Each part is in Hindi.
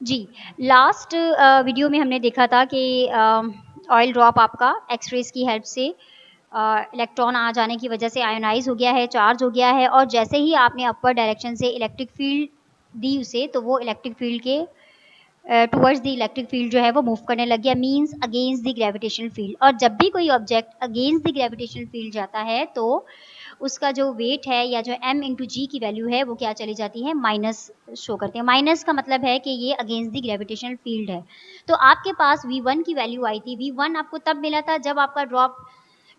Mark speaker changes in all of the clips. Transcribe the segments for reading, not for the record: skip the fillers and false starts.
Speaker 1: जी, लास्ट वीडियो में हमने देखा था कि ऑयल ड्रॉप आपका एक्स-रेज़ की हेल्प से इलेक्ट्रॉन आ जाने की वजह से आयोनाइज़ हो गया है, चार्ज हो गया है और जैसे ही आपने अपर डायरेक्शन से इलेक्ट्रिक फ़ील्ड दी उसे, तो वो इलेक्ट्रिक फ़ील्ड के टुवर्ड्स द इलेक्ट्रिक फ़ील्ड जो है वो मूव करने लग गया, means against the gravitational field. और जब भी कोई object against the gravitational field जाता है, तो उसका जो वेट है या जो m इंटू जी की वैल्यू है वो क्या चली जाती है, माइनस शो करते हैं। माइनस का मतलब है कि ये अगेंस्ट द ग्रेविटेशनल फील्ड है। तो आपके पास V1 की वैल्यू आई थी। V1 आपको तब मिला था जब आपका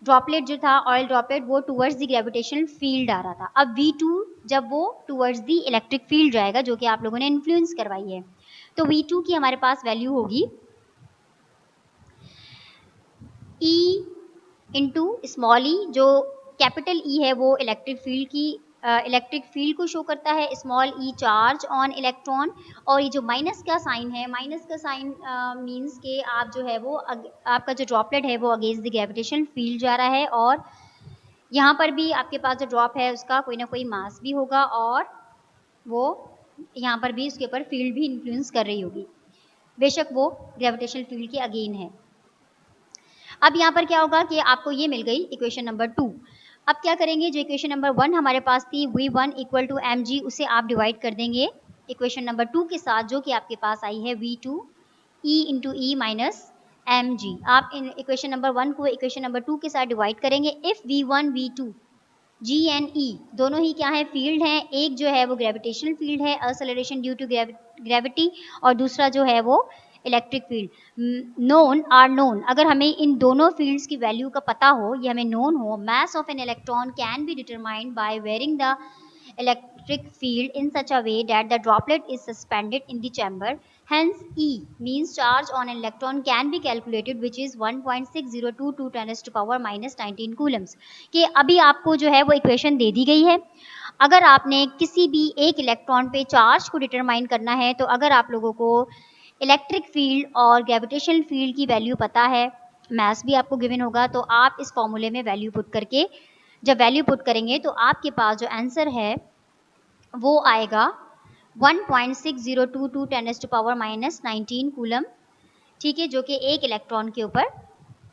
Speaker 1: ड्रॉपलेट जो था, ऑयल ड्रॉपलेट, वो टुवर्ड्स द ग्रेविटेशनल फील्ड आ रहा था। अब V2 जब वो टुवर्ड्स द इलेक्ट्रिक फील्ड जाएगा, जो कि आप लोगों ने इन्फ्लुएंस करवाई है, तो V2 की हमारे पास वैल्यू होगी E इंटू स्मॉल ई। जो कैपिटल ई है वो इलेक्ट्रिक फील्ड को शो करता है, small E charge on electron. और ये जो माइनस का साइन है, माइनस का साइन मीन्स के आप जो है वो आपका जो ड्रॉपलेट है वो अगेंस्ट द ग्रेविटेशनल फील्ड जा रहा है। और यहाँ पर भी आपके पास जो ड्रॉप है उसका कोई ना कोई मास भी होगा और वो यहाँ पर भी उसके ऊपर फील्ड भी इन्फ्लुएंस कर रही होगी, बेशक वो ग्रेविटेशनल फील्ड के अगेन है। अब यहाँ पर क्या होगा कि आपको ये मिल गई इक्वेशन नंबर 2। अब क्या करेंगे, जो इक्वेशन नंबर 1 हमारे पास थी V1 इक्वल टू mg, उसे आप डिवाइड कर देंगे इक्वेशन नंबर 2 के साथ, जो कि आपके पास आई है V2 E into E minus mg। आप इन इक्वेशन नंबर 1 को इक्वेशन नंबर 2 के साथ डिवाइड करेंगे। If V1 V2 G and E दोनों ही क्या है, फील्ड हैं। एक जो है वो ग्रेविटेशनल फील्ड है, एक्सेलरेशन ड्यू टू ग्रेविटी, और दूसरा जो है वो electric field. Known or known, अगर हमें इन दोनों फील्ड्स की वैल्यू का पता हो, ये हमें नोन हो, mass of an electron can be determined by varying the electric field in such a way that the droplet is suspended in the chamber. Hence E means charge on an electron can be calculated, which is 1.6022 10 to power minus 19 coulombs। कि अभी आपको जो है वो इक्वेशन दे दी गई है। अगर आपने किसी भी एक इलेक्ट्रॉन पे चार्ज को डिटरमाइन करना है, तो अगर आप लोगों को इलेक्ट्रिक फील्ड और ग्रेविटेशनल फील्ड की वैल्यू पता है, मैथ्स भी आपको गिवन होगा, तो आप इस फॉर्मूले में वैल्यू पुट करके, जब वैल्यू पुट करेंगे तो आपके पास जो आंसर है वो आएगा 1.6022 10 to power minus 19 कूलम। ठीक है, जो कि एक इलेक्ट्रॉन के ऊपर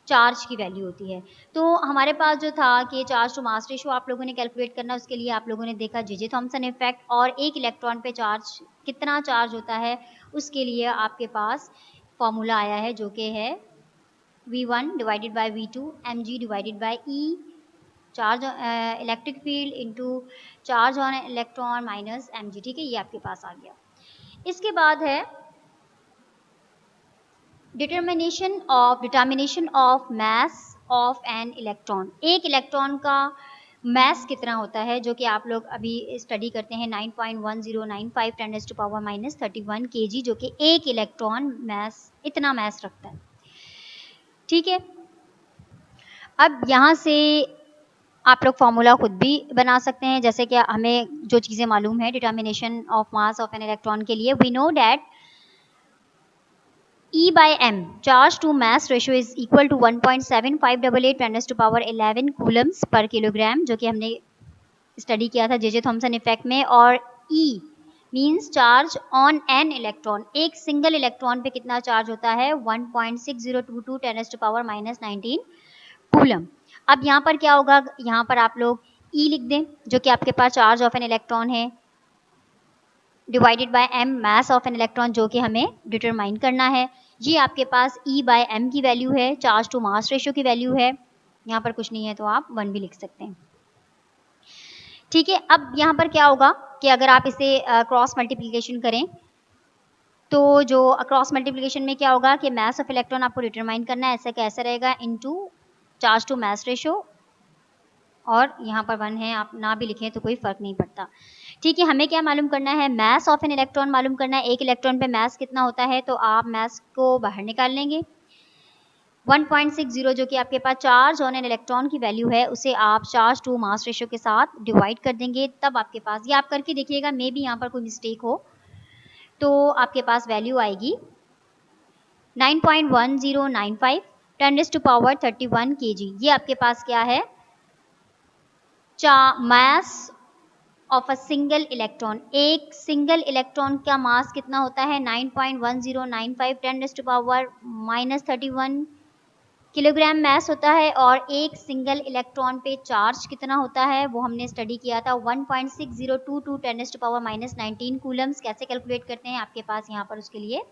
Speaker 1: चार्ज की वैल्यू होती है। तो हमारे पास जो था कि चार्ज टू मास रेशियो आप लोगों ने कैलकुलेट करना, उसके लिए आप लोगों ने देखा जे थॉम्सन इफेक्ट, और एक इलेक्ट्रॉन पे चार्ज कितना चार्ज होता है उसके लिए आपके पास फॉर्मूला आया है, जो कि है V1 divided by V2 mg divided by E charge electric field into charge on electron minus mg। ठीक है, ये आपके पास आ गया। इसके बाद है determination of mass of an electron. एक इलेक्ट्रॉन का मास कितना होता है, जो कि आप लोग अभी स्टडी करते हैं 9.1095 10 to power minus 31 kg, जो कि एक इलेक्ट्रॉन मास इतना मास रखता है। ठीक है, अब यहाँ से आप लोग फॉर्मूला खुद भी बना सकते हैं, जैसे कि हमें जो चीज़ें मालूम है determination of mass of an electron के लिए। We know that E by m charge to mass ratio is equal to 1.7588 10 to power 11 coulombs per kilogram, जो कि हमने स्टडी किया था जे थॉम्सन इफेक्ट में। और E means charge on an electron, एक सिंगल इलेक्ट्रॉन पे कितना चार्ज होता है, 1.6022 10 to power minus 19 कूलम। अब यहाँ पर क्या होगा, यहाँ पर आप लोग E लिख दें, जो कि आपके पास चार्ज ऑफ एन इलेक्ट्रॉन है, divided by m mass of an electron, जो कि हमें डिटरमाइन करना है। ये आपके पास E बाय m की वैल्यू है, चार्ज टू मास रेशियो की वैल्यू है। यहाँ पर कुछ नहीं है तो आप 1 भी लिख सकते हैं। ठीक है, अब यहाँ पर क्या होगा कि अगर आप इसे क्रॉस मल्टीप्लिकेशन करें, तो जो क्रॉस मल्टीप्लिकेशन में क्या होगा कि मास ऑफ इलेक्ट्रॉन आपको डिटरमाइन करना है, ऐसा कैसे रहेगा, into charge to mass ratio, और यहाँ पर 1 है, आप ना भी लिखें तो कोई फर्क नहीं पड़ता। ठीक है, हमें क्या मालूम करना है, मास ऑफ एन इलेक्ट्रॉन मालूम करना है। एक इलेक्ट्रॉन पे मास कितना होता है, तो आप मास को बाहर निकाल लेंगे। 1.60 जो कि आपके पास चार्ज ऑन एन इलेक्ट्रॉन की वैल्यू है, उसे आप चार्ज टू मास रेशियो के साथ डिवाइड कर देंगे, तब आपके पास, ये आप करके देखिएगा, मे बी यहाँ पर कोई मिस्टेक हो, तो आपके पास वैल्यू आएगी 9.1095 10 to power 31 kg। ये आपके पास क्या है, mass of a single electron, एक सिंगल इलेक्ट्रॉन का मास कितना होता है 9.1095 10⁻³ किलोग्राम मास होता है। और एक सिंगल इलेक्ट्रॉन पे चार्ज कितना होता है वो हमने स्टडी किया था 1.6022 10⁻⁻19 कूलम्स। कैसे कैलकुलेट करते हैं आपके पास यहाँ पर उसके लिए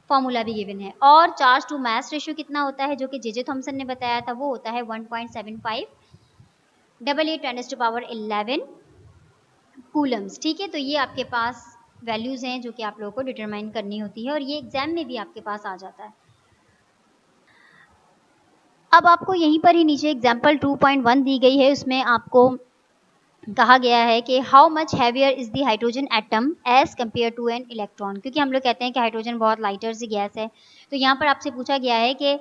Speaker 1: फॉर्मूला भी गिवन है। और चार्ज टू मास रेशियो कितना होता है जो कि जे थॉमसन ने बताया था, वो होता है 1.75 10⁻11 कूलम्स। ठीक है, तो ये आपके पास वैल्यूज हैं जो कि आप लोगों को डिटरमाइन करनी होती है और ये एग्जाम में भी आपके पास आ जाता है। अब आपको यहीं पर ही नीचे एग्जाम्पल 2.1 दी गई है, उसमें आपको कहा गया है कि how much heavier is the hydrogen atom as compare to an electron, क्योंकि हम लोग कहते हैं कि हाइड्रोजन बहुत लाइटर सी गैस है। तो यहाँ पर आपसे पूछा गया है कि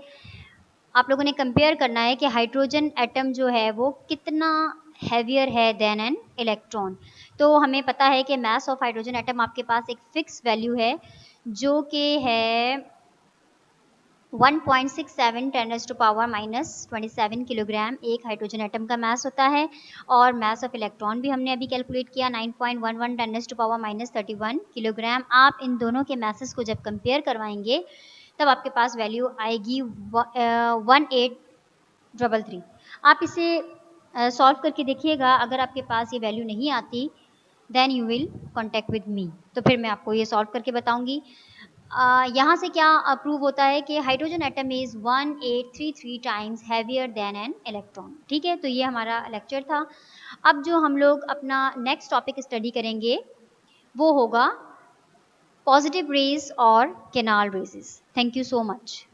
Speaker 1: आप लोगों ने कंपेयर करना है कि हाइड्रोजन एटम जो है वो कितना हैवियर है देन एन इलेक्ट्रॉन। तो हमें पता है कि मास ऑफ हाइड्रोजन एटम आपके पास एक फिक्स वैल्यू है जो कि है 1.67 10⁻⁻27 किलोग्राम एक हाइड्रोजन एटम का मास होता है। और मास ऑफ इलेक्ट्रॉन भी हमने अभी कैलकुलेट किया 9.11 10⁻⁻31 किलोग्राम। आप इन दोनों के मासेस को जब कंपेयर करवाएंगे तब आपके पास वैल्यू आएगी 1833। आप इसे सॉल्व करके देखिएगा, अगर आपके पास ये वैल्यू नहीं आती then you will contact with me, तो फिर मैं आपको ये सॉल्व करके बताऊंगी। यहाँ से क्या प्रूव होता है कि hydrogen atom is 1833 times heavier than an electron. ठीक है, तो ये हमारा लेक्चर था। अब जो हम लोग अपना नेक्स्ट टॉपिक स्टडी करेंगे वो होगा पॉजिटिव रेज और canal raises. Thank you so much.